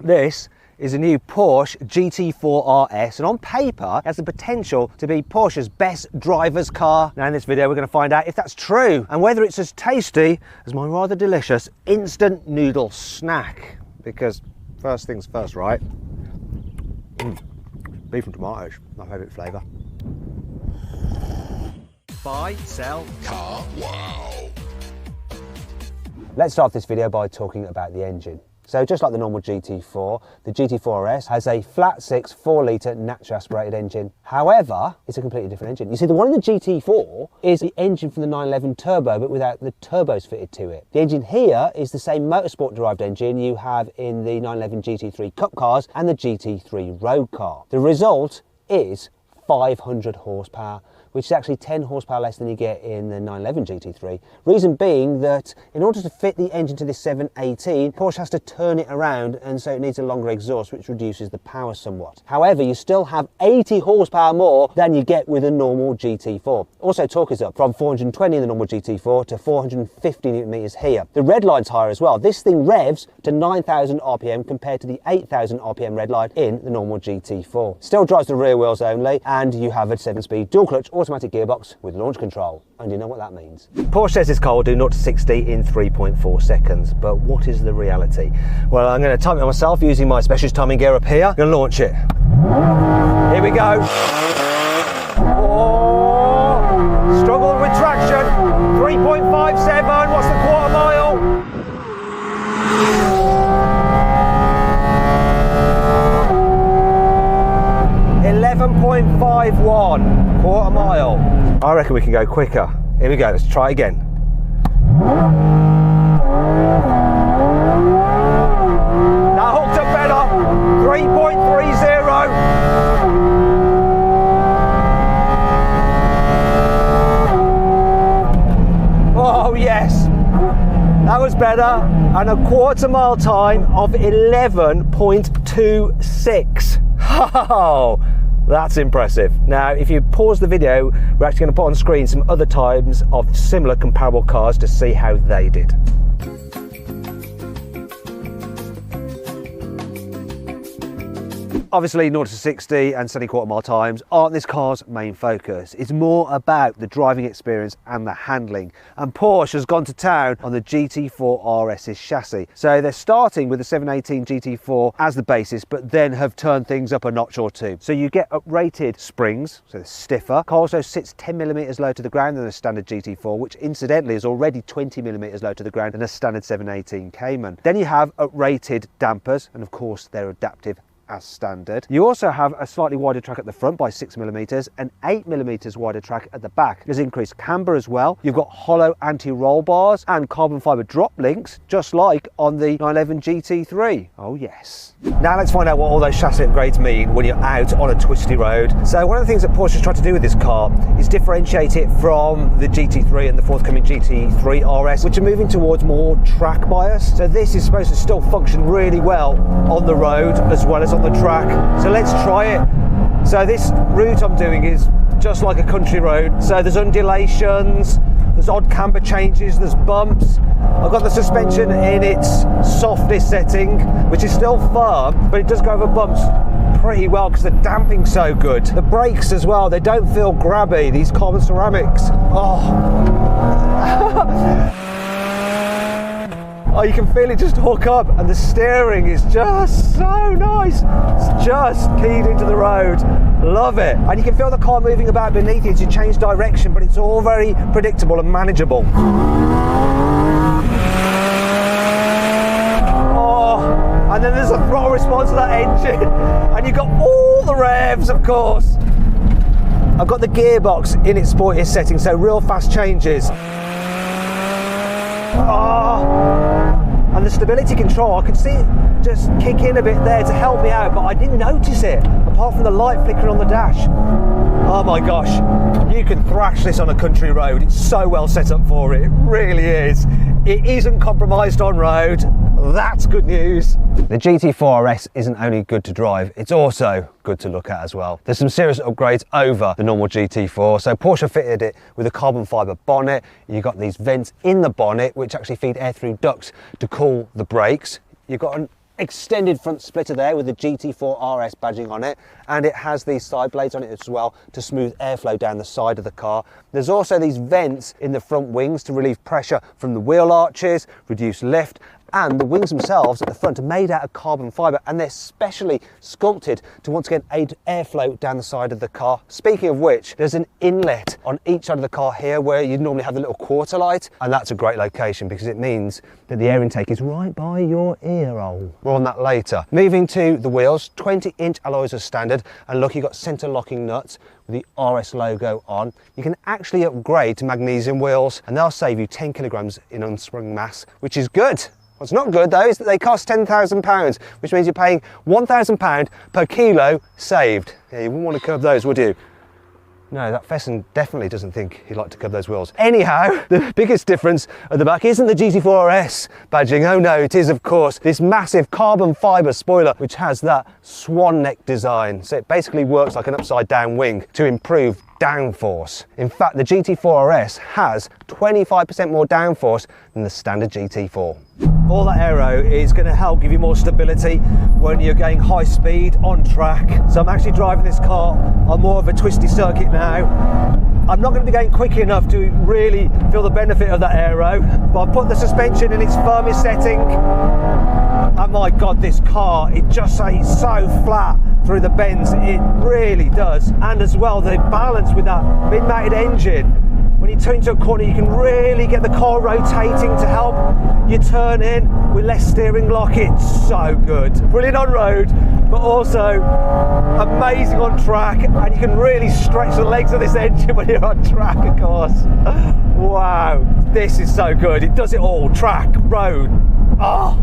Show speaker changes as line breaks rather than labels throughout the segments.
This is a new Porsche GT4RS, and on paper it has the potential to be Porsche's best driver's car. Now in this video we're going to find out if that's true and whether it's as tasty as my rather delicious instant noodle snack. Because first things first, right? Beef and tomatoes, my favourite flavour. Buy, sell, Carwow. Let's start this video by talking about the engine. So just like the normal GT4, the GT4RS has a flat 6 4-litre naturally aspirated engine. However, it's a completely different engine. You see, the one in the GT4 is the engine from the 911 Turbo, but without the turbos fitted to it. The engine here is the same motorsport derived engine you have in the 911 GT3 Cup cars and the GT3 road car. The result is 500 horsepower, which is actually 10 horsepower less than you get in the 911 GT3. Reason being that in order to fit the engine to this 718, Porsche has to turn it around, and so it needs a longer exhaust, which reduces the power somewhat. However, you still have 80 horsepower more than you get with a normal GT4. Also, torque is up from 420 in the normal GT4 to 450 Newton meters here. The red line's higher as well. This thing revs to 9,000 RPM compared to the 8,000 RPM red line in the normal GT4. Still drives the rear wheels only, and you have a 7-speed dual clutch automatic gearbox with launch control, and you know what that means. Porsche says this car will do 0 to 60 in 3.4 seconds, but what is the reality? Well, I'm going to time it myself using my specialist timing gear up here. I'm going to launch it. Here we go. Oh, struggle with traction. 3.57. What's the quarter mile? 11.51, quarter mile. I reckon we can go quicker. Here we go, let's try again. That hooked up better, 3.30. Oh yes, that was better. And a quarter mile time of 11.26. Oh, that's impressive. Now, if you pause the video, we're actually going to put on screen some other times of similar comparable cars to see how they did. Obviously, 0 to 60 and 70 quarter mile times aren't this car's main focus. It's more about the driving experience and the handling. And Porsche has gone to town on the GT4RS's chassis. So they're starting with the 718 GT4 as the basis, but then have turned things up a notch or two. So you get uprated springs, so they're stiffer. Car also sits 10 millimeters lower to the ground than a standard GT4, which incidentally is already 20 millimeters lower to the ground than a standard 718 Cayman. Then you have uprated dampers, and of course they're adaptive as standard. You also have a slightly wider track at the front by 6 millimeters and 8 millimeters wider track at the back. There's increased camber as well. You've got hollow anti-roll bars and carbon fiber drop links, just like on the 911 GT3. Oh yes. Now let's find out what all those chassis upgrades mean when you're out on a twisty road. So one of the things that Porsche has tried to do with this car is differentiate it from the GT3 and the forthcoming GT3RS, which are moving towards more track bias. So this is supposed to still function really well on the road as well as on the track. So let's try it. So this route I'm doing is just like a country road. So there's undulations, there's odd camber changes, there's bumps. I've got the suspension in its softest setting, which is still firm, but it does go over bumps pretty well because the damping's so good. The brakes as well, they don't feel grabby, these carbon ceramics. Oh. Oh, you can feel it just hook up, and the steering is just so nice. It's just keyed into the road. Love it. And you can feel the car moving about beneath you as you change direction, but it's all very predictable and manageable. Oh, and then there's a throttle response to that engine, and you've got all the revs, of course. I've got the gearbox in its sportiest setting, so real fast changes. Oh, and the stability control, I could see it just kick in a bit there to help me out, but I didn't notice it, apart from the light flickering on the dash. Oh my gosh, you can thrash this on a country road. It's so well set up for it, it really is. It isn't compromised on road. That's good news. The GT4RS isn't only good to drive, it's also good to look at as well. There's some serious upgrades over the normal GT4. So Porsche fitted it with a carbon fiber bonnet. You've got these vents in the bonnet which actually feed air through ducts to cool the brakes. You've got an extended front splitter there with the GT4RS badging on it, and it has these side blades on it as well to smooth airflow down the side of the car. There's also these vents in the front wings to relieve pressure from the wheel arches, reduce lift, and the wings themselves at the front are made out of carbon fibre, and they're specially sculpted to once again aid airflow down the side of the car. Speaking of which, there's an inlet on each side of the car here where you'd normally have the little quarter light, and that's a great location because it means that the air intake is right by your ear hole. More on that later. Moving to the wheels, 20-inch alloys as standard, and look, you've got centre locking nuts with the RS logo on. You can actually upgrade to magnesium wheels, and they'll save you 10 kilograms in unsprung mass, which is good. What's not good though is that they cost £10,000, which means you're paying £1,000 per kilo saved. Yeah, you wouldn't want to curb those, would you? No, that Fesson definitely doesn't think he'd like to curb those wheels. Anyhow, the biggest difference at the back isn't the GT4RS badging. Oh no, it is of course this massive carbon fibre spoiler which has that swan neck design. So it basically works like an upside down wing to improve downforce. In fact, the GT4RS has 25% more downforce than the standard GT4. All that aero is going to help give you more stability when you're going high speed on track. So I'm actually driving this car on more of a twisty circuit now. I'm not going to be going quick enough to really feel the benefit of that aero, but I put the suspension in its firmest setting. And my God, this car, it just stays so flat through the bends, it really does. And as well, the balance with that mid-mounted engine, when you turn into a corner, you can really get the car rotating to help you turn in with less steering lock. It's so good. Brilliant on road, but also amazing on track, and you can really stretch the legs of this engine when you're on track, of course. Wow, this is so good. It does it all, track, road. Oh,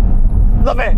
love it.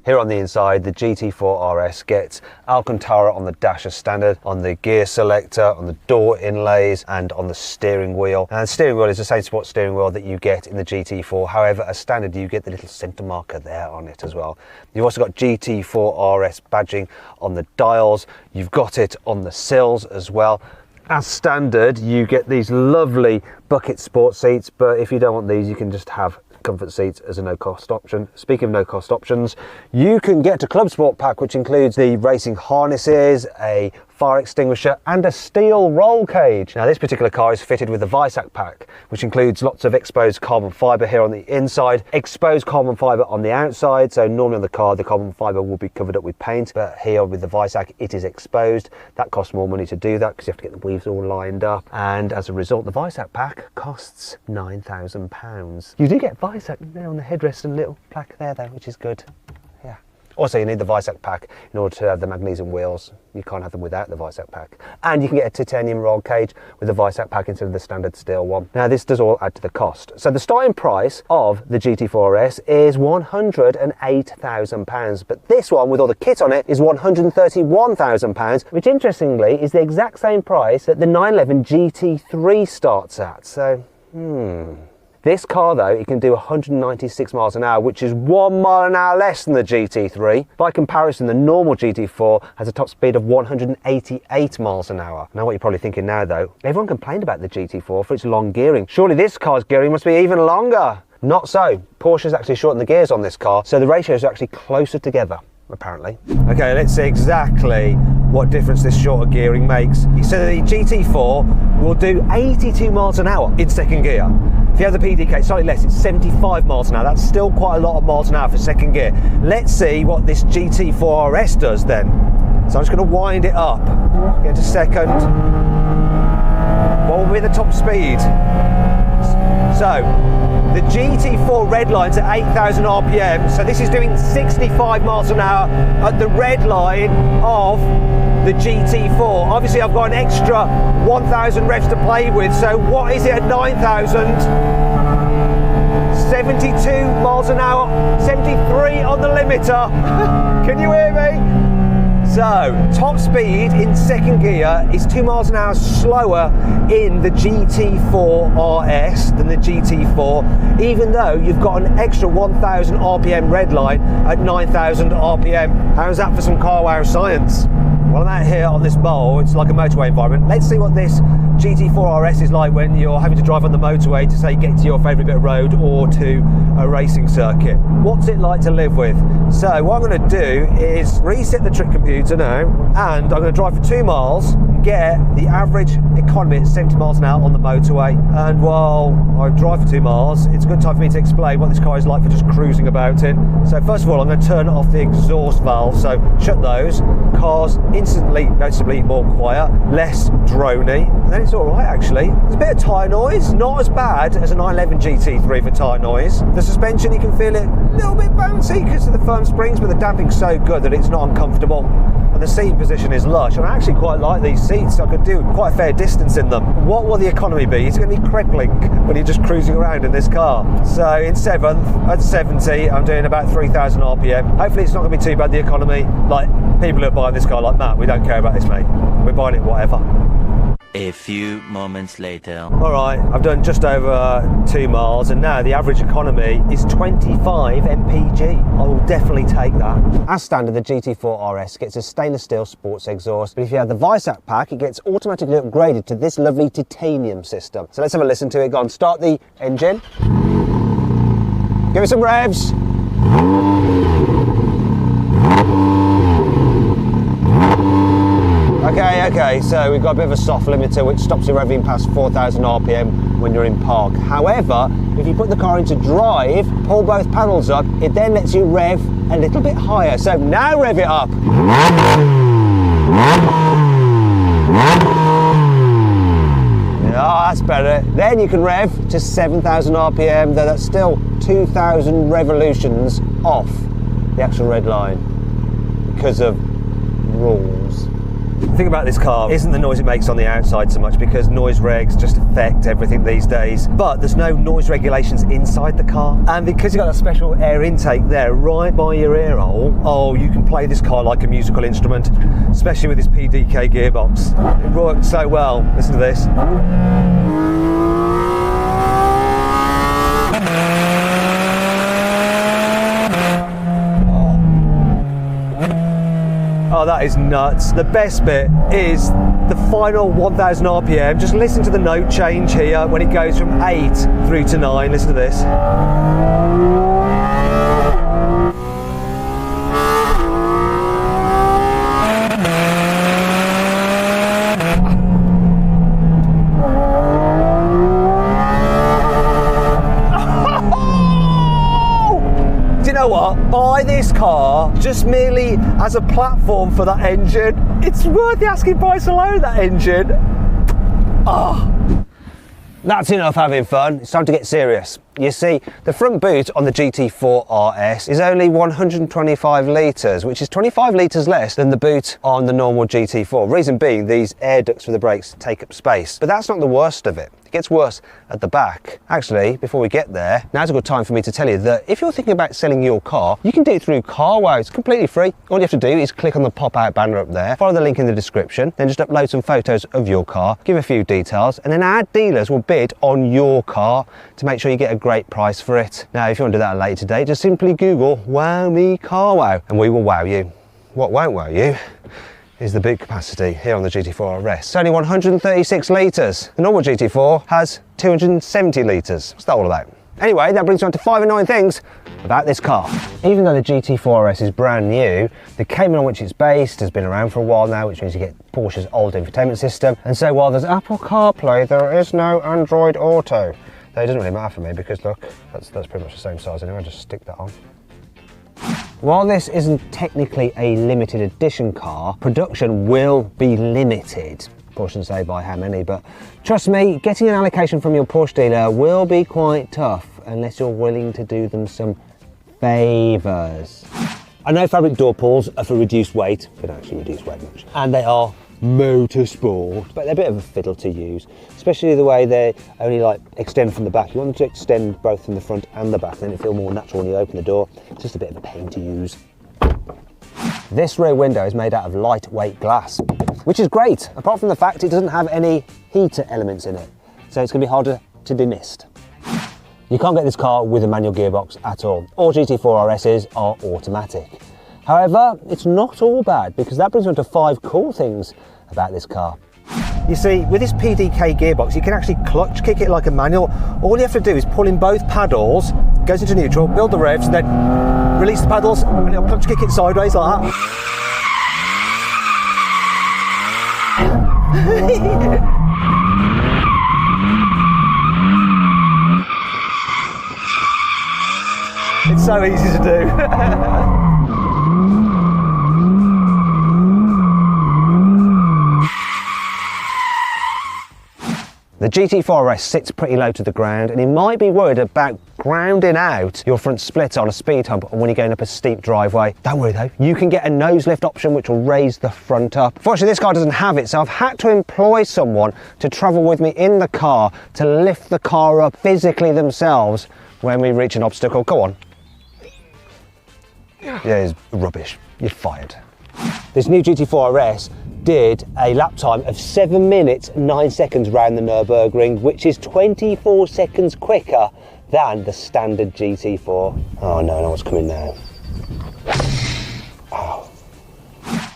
Here on the inside, the GT4RS gets Alcantara on the dash as standard, on the gear selector, on the door inlays, and on the steering wheel. And the steering wheel is the same sport steering wheel that you get in the GT4. However, as standard, you get the little centre marker there on it as well. You've also got GT4RS badging on the dials. You've got it on the sills as well. As standard, you get these lovely bucket sport seats, but if you don't want these, you can just have comfort seats as a no-cost option. Speaking of no-cost options, you can get a Club Sport pack, which includes the racing harnesses, a fire extinguisher, and a steel roll cage. Now, this particular car is fitted with the Visac pack, which includes lots of exposed carbon fibre here on the inside, exposed carbon fibre on the outside. So normally on the car, the carbon fibre will be covered up with paint, but here with the Visac, it is exposed. That costs more money to do that because you have to get the weaves all lined up. And as a result, the Visac pack costs £9,000. You do get Visac there on the headrest and little plaque there though, which is good. Yeah. Also, you need the Visac pack in order to have the magnesium wheels. You can't have them without the Visac pack. And you can get a titanium roll cage with the Visac pack instead of the standard steel one. Now, this does all add to the cost. So the starting price of the GT4RS is £108,000. But this one, with all the kit on it, is £131,000, which interestingly is the exact same price that the 911 GT3 starts at. So, This car though, it can do 196 miles an hour, which is 1 mile an hour less than the GT3. By comparison, the normal GT4 has a top speed of 188 miles an hour. Now what you're probably thinking now though, everyone complained about the GT4 for its long gearing. Surely this car's gearing must be even longer. Not so. Porsche's actually shortened the gears on this car, so the ratios are actually closer together, apparently. Okay, let's see exactly what difference this shorter gearing makes. So the GT4 will do 82 miles an hour in second gear. If you have the PDK, slightly less, it's 75 miles an hour. That's still quite a lot of miles an hour for second gear. Let's see what this GT4RS does then. So I'm just going to wind it up. Get to second. What will be the top speed? So the GT4 red line's at 8,000 RPM, so this is doing 65 miles an hour at the red line of the GT4. Obviously I've got an extra 1,000 revs to play with, so what is it at 9,000? 72 miles an hour, 73 on the limiter. Can you hear me? So, top speed in second gear is 2 miles an hour slower in the GT4RS than the GT4, even though you've got an extra 1,000 RPM red line at 9,000 RPM. How's that for some Carwow science? Well, I'm out here on this mole, it's like a motorway environment. Let's see what this GT4RS is like when you're having to drive on the motorway to, say, get to your favourite bit of road or to a racing circuit. What's it like to live with? So what I'm going to do is reset the trip computer now, and I'm going to drive for 2 miles and get the average economy at 70 miles an hour on the motorway. And while I drive for 2 miles, it's a good time for me to explain what this car is like for just cruising about in. So first of all, I'm going to turn off the exhaust valve, so shut those. Car's instantly noticeably more quiet, less drony, and then it's all right actually. There's a bit of tyre noise, not as bad as a 911 GT3 for tyre noise. The suspension, you can feel it a little bit bouncy because of the firm springs, but the damping's so good that it's not uncomfortable. And the seating position is lush, and I actually quite like these seats. I could do quite a fair distance in them. What will the economy be? It's going to be crippling when you're just cruising around in this car. So in 7th, at 70, I'm doing about 3,000 RPM. Hopefully it's not going to be too bad, the economy. Like, people who are buying this car like, Matt, we don't care about this, mate. We're buying it whatever.
A few moments later.
Alright, I've done just over 2 miles, and now the average economy is 25 mpg. I will definitely take that. As standard, the GT4RS gets a stainless steel sports exhaust, but if you have the Visac pack, it gets automatically upgraded to this lovely titanium system. So let's have a listen to it. Go on, start the engine. Give it some revs. Okay, so we've got a bit of a soft limiter which stops you revving past 4,000 RPM when you're in park. However, if you put the car into drive, pull both paddles up, it then lets you rev a little bit higher. So now rev it up. Oh, that's better. Then you can rev to 7,000 RPM, though that's still 2,000 revolutions off the actual red line because of rules. The thing about this car isn't the noise it makes on the outside so much, because noise regs just affect everything these days, but there's no noise regulations inside the car, and because you've got that special air intake there right by your ear hole, oh, you can play this car like a musical instrument, especially with this PDK gearbox. It works so well. Listen to this. Oh, that is nuts. The best bit is the final 1,000 RPM. Just listen to the note change here when it goes from 8 through to 9. Listen to this. What? Buy this car just merely as a platform for that engine. It's worth the asking price alone, that engine. Ah. That's enough having fun. It's time to get serious. You see, the front boot on the GT4RS is only 125 litres, which is 25 litres less than the boot on the normal GT4. Reason being, these air ducts for the brakes take up space. But that's not the worst of it. It gets worse at the back. Actually, before we get there, now's a good time for me to tell you that if you're thinking about selling your car, you can do it through Carwow. It's completely free. All you have to do is click on the pop-out banner up there, follow the link in the description, then just upload some photos of your car, give a few details, and then our dealers will bid on your car to make sure you get a great price for it. Now, if you want to do that later today, just simply Google "Wow Me Carwow" and we will wow you. What won't wow you is the boot capacity here on the GT4RS. It's only 136 litres. The normal GT4 has 270 litres. What's that all about? Anyway, that brings me on to 5 annoying things about this car. Even though the GT4RS is brand new, the cable on which it's based has been around for a while now, which means you get Porsche's old infotainment system. And so while there's Apple CarPlay, there is no Android Auto. Though it doesn't really matter for me because look, that's pretty much the same size anyway, just stick that on. While this isn't technically a limited edition car, production will be limited. Porsche doesn't say by how many, but trust me, getting an allocation from your Porsche dealer will be quite tough unless you're willing to do them some favours. I know fabric door pulls are for reduced weight, they don't actually reduce weight much, and they are motorsport, but they're a bit of a fiddle to use, especially the way they only like extend from the back. You want them to extend both from the front and the back, then it feels more natural when you open the door. It's just a bit of a pain to use. This rear window is made out of lightweight glass, which is great, apart from the fact it doesn't have any heater elements in it, so it's going to be harder to demist. You can't get this car with a manual gearbox at all. All GT4RSs are automatic. However, it's not all bad, because that brings me on to 5 cool things about this car. You see, with this PDK gearbox, you can actually clutch kick it like a manual. All you have to do is pull in both paddles, goes into neutral, build the revs, and then release the paddles, and it'll clutch kick it sideways like that. It's so easy to do. The GT4RS sits pretty low to the ground, and you might be worried about grounding out your front splitter on a speed hump and when you're going up a steep driveway. Don't worry though, you can get a nose lift option which will raise the front up. Fortunately, this car doesn't have it, so I've had to employ someone to travel with me in the car to lift the car up physically themselves when we reach an obstacle. Go on. Yeah, it's rubbish. You're fired. This new GT4RS did a lap time of 7 minutes 9 seconds round the Nürburgring, which is 24 seconds quicker than the standard GT4. Oh no, I know what's coming now. Oh.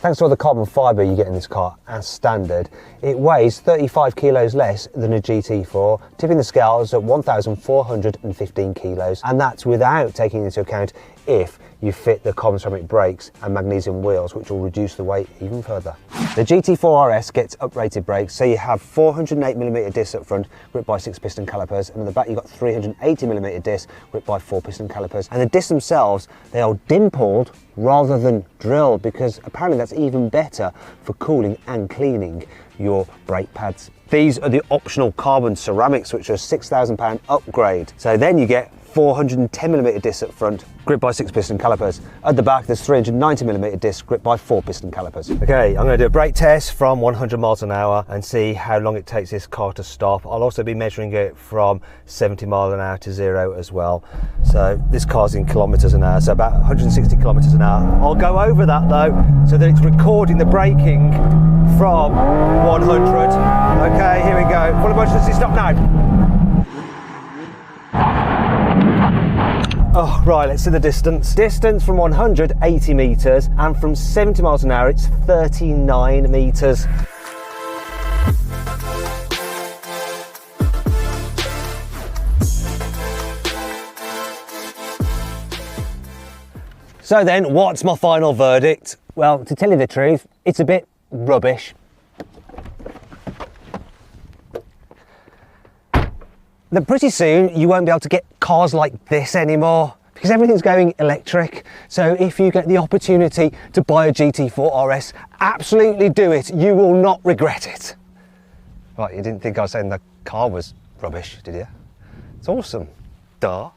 Thanks to all the carbon fibre you get in this car as standard, it weighs 35 kilos less than a GT4, tipping the scales at 1,415 kilos, and that's without taking into account if you fit the carbon ceramic brakes and magnesium wheels, which will reduce the weight even further. The GT4RS gets uprated brakes, so you have 408mm discs up front, gripped by 6 piston calipers, and on the back you've got 380mm discs, gripped by 4 piston calipers. And the discs themselves, they are dimpled rather than drilled, because apparently that's even better for cooling and cleaning your brake pads. These are the optional carbon ceramics, which are a £6,000 upgrade. So then you get 410mm discs up front, gripped by 6 piston calipers. At the back there's 390mm discs gripped by 4 piston calipers. Okay, I'm going to do a brake test from 100 miles an hour and see how long it takes this car to stop. I'll also be measuring it from 70 miles an hour to 0 as well. So this car's in kilometres an hour, so about 160 kilometres an hour. I'll go over that though, so that it's recording the braking from 100. Okay, here we go. Full emergency stop now. Oh, right, let's see the distance. Distance from 100, 80 metres, and from 70 miles an hour, it's 39 metres. So then, what's my final verdict? Well, to tell you the truth, it's a bit rubbish. That pretty soon you won't be able to get cars like this anymore, because everything's going electric. So if you get the opportunity to buy a GT4RS, absolutely do it. You will not regret it. Right, you didn't think I was saying the car was rubbish, did you? It's awesome. Duh.